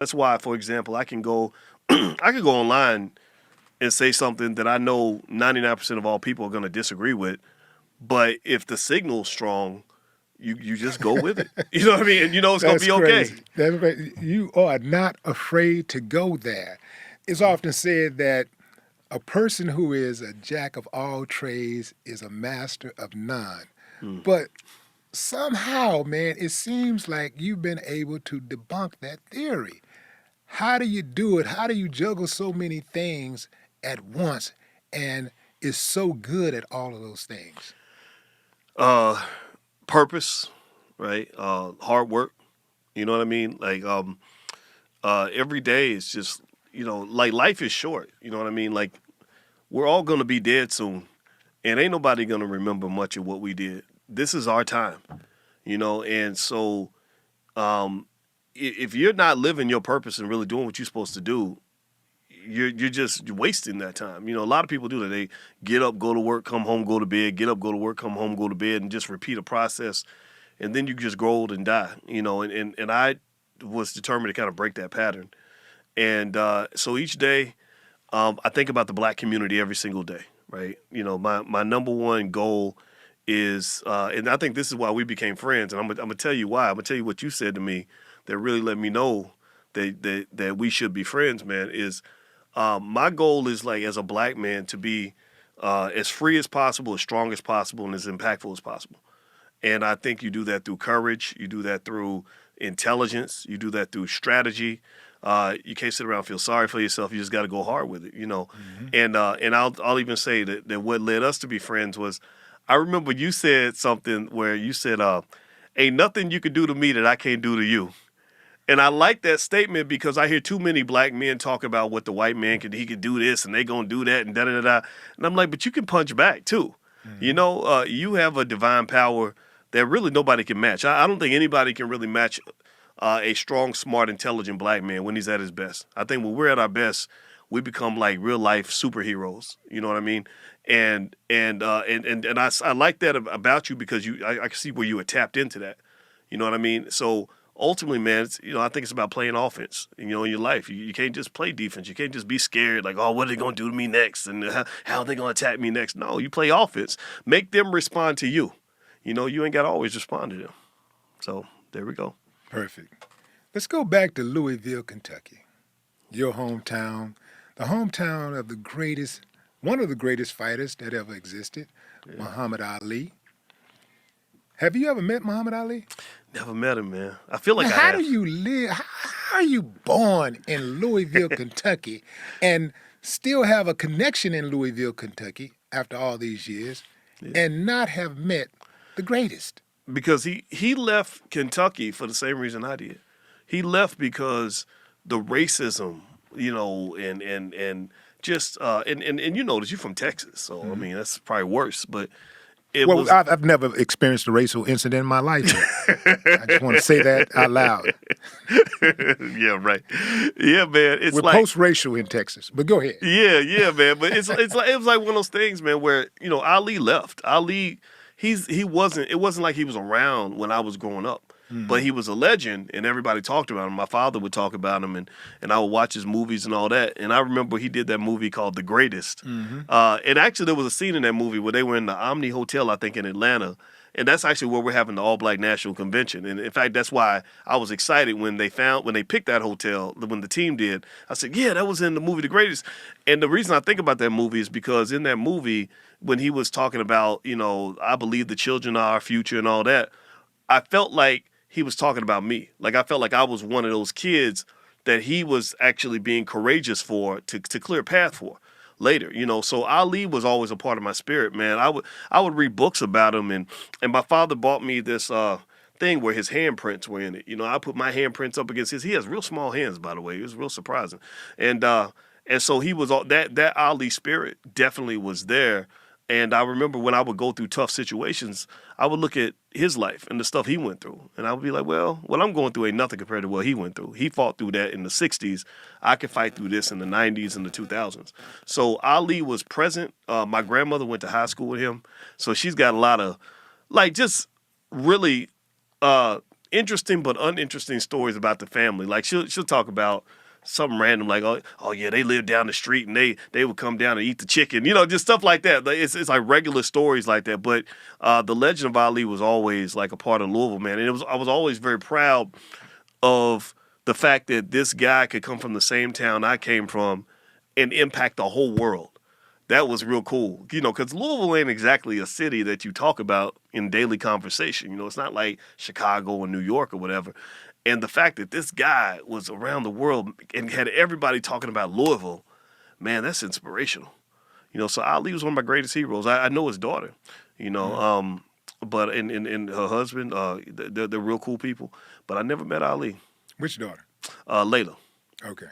That's why, for example, I can go, I can go online and say something that I know 99% of all people are going to disagree with. But if the signal's strong, you just go with it. You know what I mean? And you know it's going to That's be okay. crazy. That's crazy. You are not afraid to go there. It's often said that a person who is a jack of all trades is a master of none. Mm. But somehow, man, it seems like you've been able to debunk that theory. How do you do it? How do you juggle so many things at once and is so good at all of those things? Uh, Purpose, right? Hard work. You know what I mean? Like every day is just like life is short. You know what I mean? Like we're all gonna be dead soon, and ain't nobody gonna remember much of what we did. This is our time, and so if you're not living your purpose and really doing what you're supposed to do, you're just wasting that time. A lot of people do that. They get up, go to work, come home, go to bed, get up, go to work, come home, go to bed, and just repeat a process, and then you just grow old and die. And I was determined to kind of break that pattern, and so each day, I think about the black community every single day. Right? My number one goal is, and I think this is why we became friends. And I'm gonna tell you why. I'm gonna tell you what you said to me that really let me know that we should be friends, man. Is my goal is like as a black man to be as free as possible, as strong as possible, and as impactful as possible. And I think you do that through courage. You do that through intelligence. You do that through strategy. You can't sit around and feel sorry for yourself. You just got to go hard with it. Mm-hmm. And I'll even say that what led us to be friends was, I remember you said something where you said, "Ain't nothing you could do to me that I can't do to you." And I like that statement because I hear too many black men talk about what the white man he could do this and they gonna do that and da da da da. And I'm like, but you can punch back too. Mm-hmm. You have a divine power that really nobody can match. I don't think anybody can really match a strong, smart, intelligent black man when he's at his best. I think when we're at our best, we become like real life superheroes. You know what I mean? And I like that about you because I can see where you were tapped into that. You know what I mean? So ultimately, man, I think it's about playing offense. In your life, you can't just play defense. You can't just be scared like, oh, what are they gonna do to me next, and how are they gonna attack me next? No, you play offense. Make them respond to you. You ain't got to always respond to them. So there we go. Perfect. Let's go back to Louisville, Kentucky, your hometown, the hometown of one of the greatest fighters that ever existed, Yeah. Muhammad Ali. Have you ever met Muhammad Ali? Never met him, man. I feel like Now, I how do have. you live? How are you born in Louisville, Kentucky, and still have a connection in Louisville, Kentucky after all these years, Yeah. and not have met the greatest? Because he left Kentucky for the same reason I did. He left because the racism, and just and you notice you're from Texas, so I Mhm. mean that's probably worse. But it Well, was I've never experienced a racial incident in my life yet. I just want to say that out loud. yeah, right. Yeah, man. It's We're like post-racial in Texas, but go ahead. yeah, man. But it's like it was like one of those things, man, where Ali left. Ali, he wasn't. It wasn't like he was around when I was growing up, but Hmm. he was a legend, and everybody talked about him. My father would talk about him, and I would watch his movies and all that. And I remember he did that movie called The Greatest. Hmm. And actually, there was a scene in that movie where they were in the Omni Hotel, I think, in Atlanta. And that's actually where we're having the All Black National Convention. And in fact, that's why I was excited when they picked that hotel, when the team did. I said, yeah, that was in the movie The Greatest. And the reason I think about that movie is because in that movie, when he was talking about, I believe the children are our future and all that, I felt like he was talking about me. Like I felt like I was one of those kids that he was actually being courageous for to clear a path for later. So Ali was always a part of my spirit, man. I would read books about him, and my father bought me this thing where his handprints were in it. I put my handprints up against his. He has real small hands, by the way. It was real surprising. And so he was all that Ali spirit definitely was there. And I remember when I would go through tough situations, I would look at his life and the stuff he went through. And I would be like, well, what I'm going through ain't nothing compared to what he went through. He fought through that in the 60s. I could fight through this in the 90s and the 2000s. So Ali was present. My grandmother went to high school with him. So she's got a lot of, like, just really interesting but uninteresting stories about the family. Like she'll talk about something random like, oh yeah, they lived down the street and they would come down and eat the chicken, just stuff like that. Like, it's like regular stories like that. But the legend of Ali was always like a part of Louisville, man. And I was always very proud of the fact that this guy could come from the same town I came from and impact the whole world. That was real cool, because Louisville ain't exactly a city that you talk about in daily conversation. It's not like Chicago or New York or whatever. And the fact that this guy was around the world and had everybody talking about Louisville, man, that's inspirational. So Ali was one of my greatest heroes. I know his daughter, but and her husband, they're real cool people. But I never met Ali. Which daughter? Layla. Okay.